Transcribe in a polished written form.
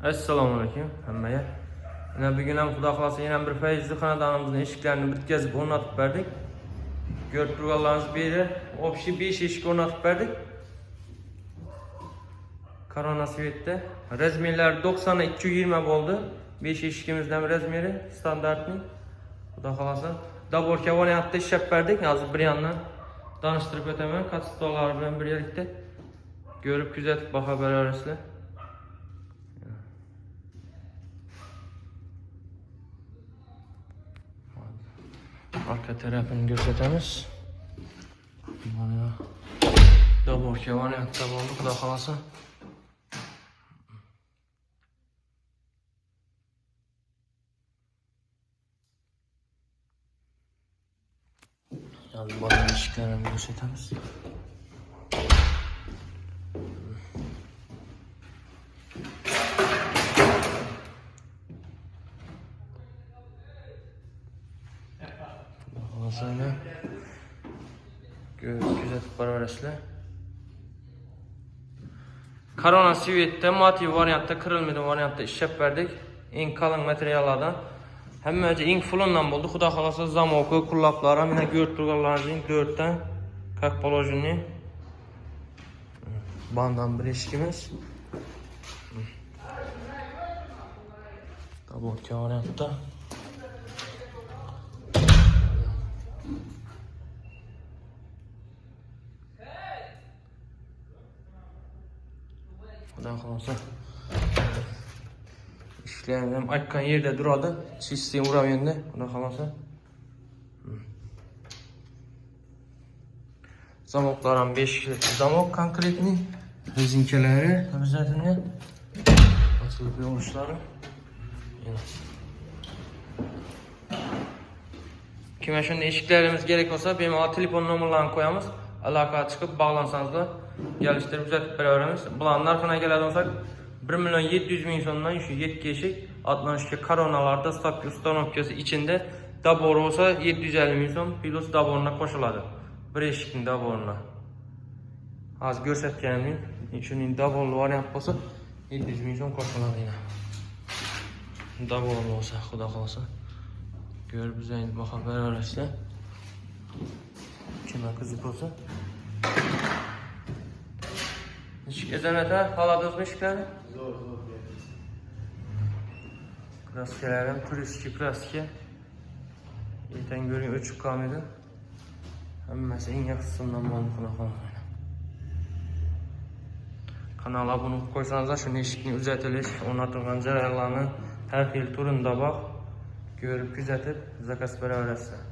Assalamualaikum hammaga. Bugün ham Xudo xolasa yana bir fayzli xonadonimizning eshiklarini bitkazib o'rnatib berdik. Ko'rib turganlaringiz beri общий 5 eshik o'rnatib berdik. Korona svetda razmerlari 90 220 bo'ldi. 5 eshigimizdan razmeri standartni. Xudo xolasa daborga variantda ishlab berdik. Hozir bir yandan tanishtirib o'taman. Katsitolar bilan birgalikda ko'rib kuzatib baho berasizlar. Arka tarafını gösteririz. Mana daborga variantda bo'ldi, xudo xolasa. Hozir bolalar eshiklarini ko'rsatamiz. Sonra kuzatib boraverasizlar. Korona svetda motiv variantda, kirilmagan variantda ishlab berdik. Eng qalin materiallardan. Hammacha eng fulundan bo'ldi. Xudo xolasa zamoki, qullaplari mana ko'rib turganlaringizdek 4 dan как положение. Bandan bir eshikimiz. Daborga variantda. Xudo xolasa ishlarimiz ham aytgan yerda turadi. Sistem uravenda, xudo xolasa. Zamoklar ham 5 kilik zamok konkretni. Rezinkalari обязательно açılıp yo'lishlari. Kimga shunday eshiklarimiz kerak bo'lsa, bemalol telefon nomerlarini qo'yamiz. Aloqaga chiqib bog'lansangizlar, kelishtirib uzatib beraveramiz. Bularning narxiga keladigan bo'lsak, 1.700.000 so'mdan shu 7 eshik 62 koronalarda ustanovkasi ichida dabor bo'lsa 750.000 so'm plus daborna qo'shiladi. Bir eshikning daborna. Hozir ko'rsatganim, shuning daborli variant bo'lsa 700.000 so'm qo'shiladi. Dabor bo'lsa, xudo xolasa. Ko'rib bizning baho beraverasizlar. Kimga qiziq bo'lsa. Eshik ezanata holatimiz eshiklarni? Zo'r. Kraskalar ham turistik kraska. Ertaga ko'ring o'chib qolmaydi. Hammasi eng yaxshi qismdan bo'ldi, xudo xolasa. Kanalga abone bo'lib qo'ysangiz, shu eshikning uzatilish, o'rnatilgan jarayonlarni har xil turida bor. Ko'rib kuzatib, zakaz beraverasizlar.